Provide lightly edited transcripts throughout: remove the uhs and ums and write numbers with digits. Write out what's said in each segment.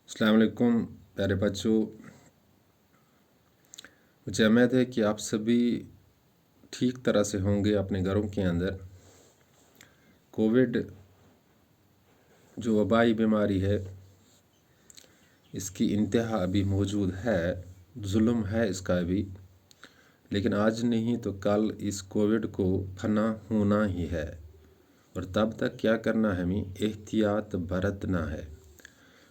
अस्सलाम वालेकुम प्यारे बच्चों। मुझे उम्मीद है कि आप सभी ठीक तरह से होंगे अपने घरों के अंदर। कोविड जो वबाई बीमारी है, इसकी इंतहा अभी मौजूद है, जुल्म है इसका अभी, लेकिन आज नहीं तो कल इस कोविड को फना होना ही है। और तब तक क्या करना है, हमें एहतियात बरतना है।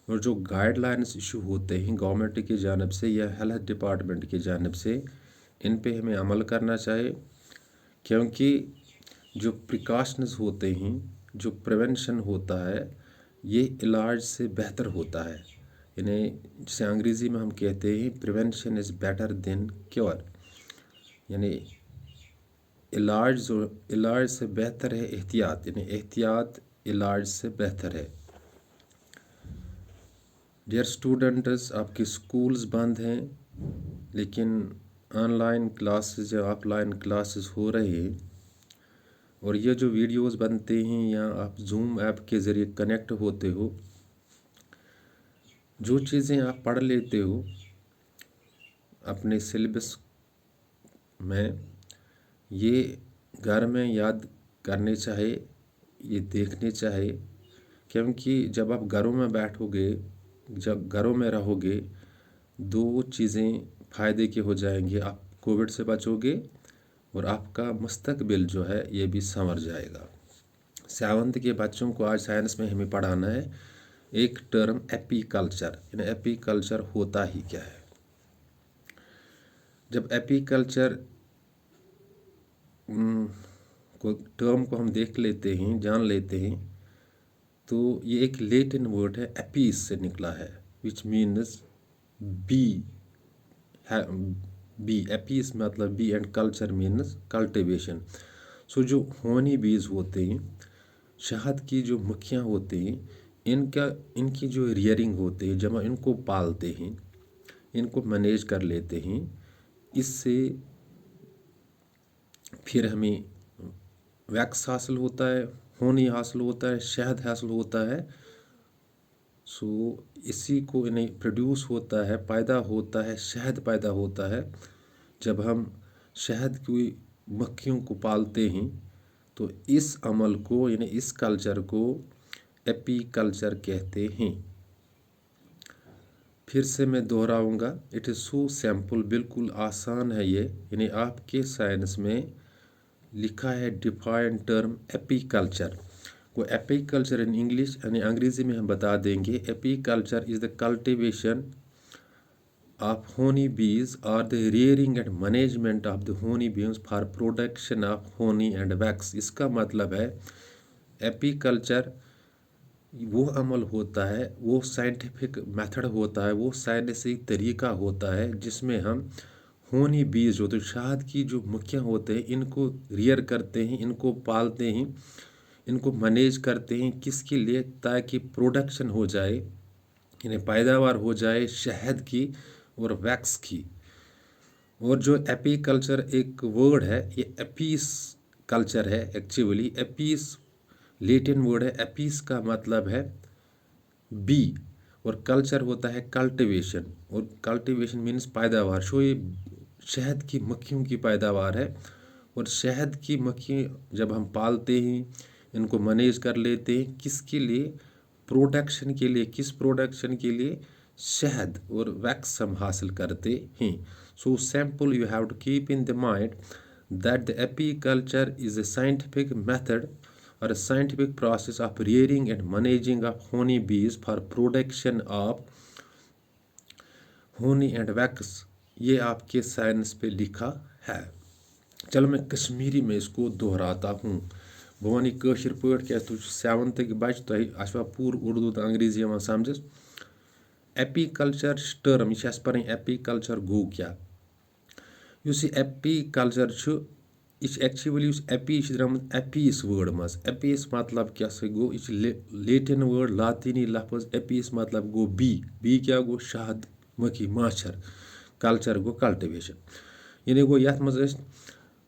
और जो गाइडलाइंस इशू होते हैं गवर्नमेंट की जानिब से या हेल्थ डिपार्टमेंट की जानिब से, इन पे हमें अमल करना चाहिए, क्योंकि जो प्रिकॉशंस होते हैं, जो प्रिवेंशन होता है, ये इलाज से बेहतर होता है। यानी जिसे अंग्रेज़ी में हम कहते हैं prevention is better than cure. यानी इलाज से बेहतर है एहतियात, यानी एहतियात इलाज से बेहतर है। डियर स्टूडेंट्स, आपके स्कूल्स बंद हैं, लेकिन ऑनलाइन क्लासेस या ऑफलाइन क्लासेस हो रही हैं। और ये जो वीडियोस बनते हैं या आप जूम ऐप के ज़रिए कनेक्ट होते हो, जो चीज़ें आप पढ़ लेते हो अपने सिलेबस में, ये घर में याद करने चाहिए, ये देखने चाहिए। क्योंकि जब आप घरों में बैठोगे, जब घरों में रहोगे, दो चीज़ें फ़ायदे की हो जाएंगी। आप कोविड से बचोगे और आपका मुस्तकबिल जो है ये भी संवर जाएगा। 7th के बच्चों को आज साइंस में हमें पढ़ाना है एक टर्म एपीकल्चर। यानी एपीकल्चर होता ही क्या है। जब एपीकल्चर को टर्म को हम देख लेते हैं, जान लेते हैं, तो ये एक लैटिन वर्ड है, एपीस से निकला है, विच मीन्स बी है। बी, एपीस मतलब bee and culture means cultivation. So जो होनी बीज होते हैं, शहद की जो मक्खियाँ होती हैं, इनकी जो रियरिंग होती है, जब हम इनको पालते हैं, इनको मैनेज कर लेते हैं, इससे फिर हमें वैक्स हासिल होता है, होनी हासिल होता है, शहद हासिल होता है। सो इसी को इन्हें प्रोड्यूस होता है, पैदा होता है, शहद पैदा होता है। जब हम शहद की मक्खियों को पालते हैं, तो इस अमल को यानी इस कल्चर को एपीकल्चर कहते हैं। फिर से मैं दोहराऊंगा, इट इज़ सो सिंपल, बिल्कुल आसान है ये। यानी आपके साइंस में लिखा है डिफाइन टर्म एपीकल्चर को। एपीकल्चर इन इंग्लिश यानी अंग्रेज़ी में हम बता देंगे, apiculture is the cultivation of honey bees or the rearing and management of the honey bees for production of honey and wax। इसका मतलब है एपीकल्चर वो अमल होता है, वो साइंटिफिक मेथड होता है, वो साइंसी तरीका होता है जिसमें हम होनी बीज जो तो शहद की जो मक्खियाँ होते हैं, इनको रियर करते हैं, इनको पालते हैं, इनको मैनेज करते हैं। किसके लिए? ताकि प्रोडक्शन हो जाए, यानी पैदावार हो जाए शहद की और वैक्स की। और जो एपीकल्चर एक वर्ड है, ये एपीस कल्चर है एक्चुअली। एपीस लैटिन वर्ड है, एपीस का मतलब है बी, और कल्चर होता है कल्टिवेशन, और कल्टिवेशन मीन्स पैदावार। सो ये शहद की मक्खियों की पैदावार है। और शहद की मक्खी जब हम पालते हैं, इनको मैनेज कर लेते हैं, किसके लिए? प्रोडक्शन के लिए। किस प्रोडक्शन के लिए? शहद और वैक्स हम हासिल करते हैं। So simple, you have to keep in the mind that the apiculture is a scientific method or a scientific process of rearing and managing of honey bees for production of honey and wax। ये आपके science पे लिखा है। चलो मैं कश्मीरी में इसको दोहराता हूँ। भवानी कशिर पढ़ क्या तुझ 7th बच तो आशा पूर उर्दू तो अंग्रेजी में समझ। एपीकल्चर टर्म यह पर एपीकल्चर गो क्या? युस एपीकल्चर यह एक्चुअली एपी द्रमुत एपीस वर्ड मज। एपीस मतलब क्या से गो, यह लैटिन वर्ड, लातीनी लफ्ज। एपीस मतलब गो बी। बी क्या गो? शहद मक्खी, माछर। कल्चर गो कल्टिवेशन। यानी गो यथ मज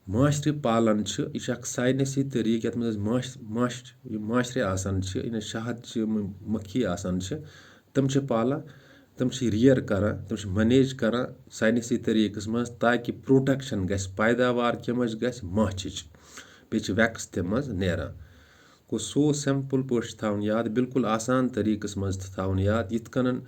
माशरे पालन, यह साइंसी तरीक यथ मज माशरे आसान, शहद मक्खी आसान, तम पालान तम रियर करान तम मैनेज करान साइंसी तरीकस मज ताकि प्रोटेक्शन गस पैदावार कमच गस माछिच पे वैक्स तमज नेरान गो सो सिंपल पे थवन याद बिल्कुल आसान तरीकस मज थवन याद इत कन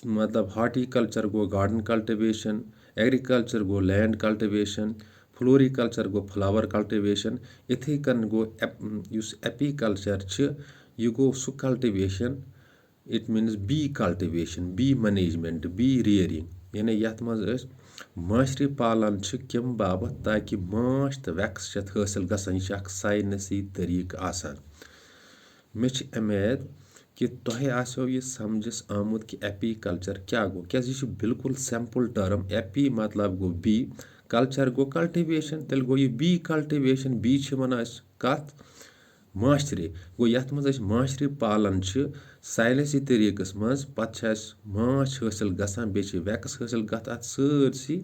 मतलब हार्टिकल्चर गो गार्डन कल्टिवेशन एग्रीकल्चर गो लैंड कल्टिवेशन फ्लोरिकल्चर गो फ्लावर कल्टिवेशन इथे कन गो एपीकल्चर यह गो सो cultivation it means bee cultivation bee management bee rearing यानी यथ मज माशरे पालान कम बाबत ताकि माश तो वैक्स हासिल गसान यह साइंसी तरीक आसान मे उम्मीद कि तुहे आसो यह समझस आमुत कि एपीकल्चर क्या गो क्या यह बिल्कुल सिंपल टर्म एपी मतलब गो बी कल्चर गो कल्टिवेशन तेल गो यह बी कल्टिवेशन बी वन कत माशरे गो यथ मज माशरे पालान साइंसी तरीकस मज पत माछ हासिल गसान बे वैक्स हासिल गत अत सरसी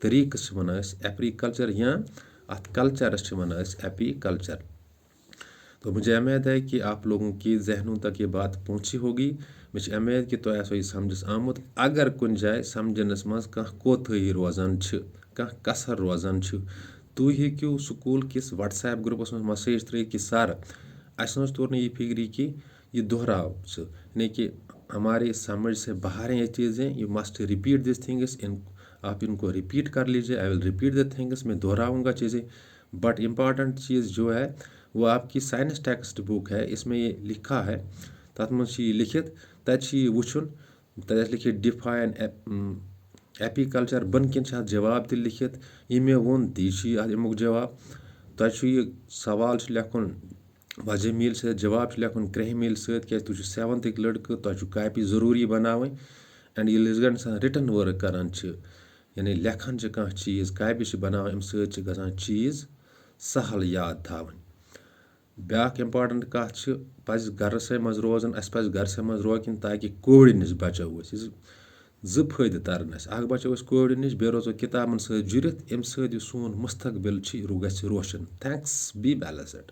तरीकस वन एपीकल्चर या अत कल्चरस वन एपीकल्चर। तो मुझे उम्मीद है कि आप लोगों की जहनों तक ये बात पहुंची होगी। मुझे उम्मीद कि तो ऐसा ही समझस आमुत अगर कुछ जाए समझनस मज कह कोथही रोजान कह कसर रोजान तु हेक्यू स्कूल किस व्हाट्सएप ग्रुपस में मैसेज त्रित कि सर अस तोर न ये फिक्री कि ये दोहराव यानी कि हमारे समझ से बाहर हैं ये चीज़ें, you must repeat this things आप इनको रिपीट कर लीजिए। I will repeat the things, मैं दोहराऊंगा चीज़ें, बट इम्पॉर्टेंट चीज़ जो है वो आपकी साइंस टेक्स्ट बुक है, इसमें ये लिखा है तथ मज लिखित तत वुचुन तत लिखित डिफाइन एपीकल्चर बन किन जवाब त लिखित ये मे वोन ती अमुक जवाब तत सवाल लेखुन वजह मील सहित जवाब लेखुन क्रह मील सहित क्या तुझ 7th लड़कं तुझ कापी ज़रूरी बनाव एंड ये इंसान रिटन वर्क करान यानी लेखन कह चीज़ कापी बनाव अम सहित गसान चीज़ सहल याद थावन। ब्याक इम्पॉर्टेंट कथ पज गरसे मज रोजन अस पज गरसे मज रोकन ताकि कोविड नश बचो जो फायदे तरन अख बचो कोविड नश बे रोजो किताबन सहित जुड़ित अम सहित सोन मुस्तकबिल गि रोशन। Thanks, be balanced.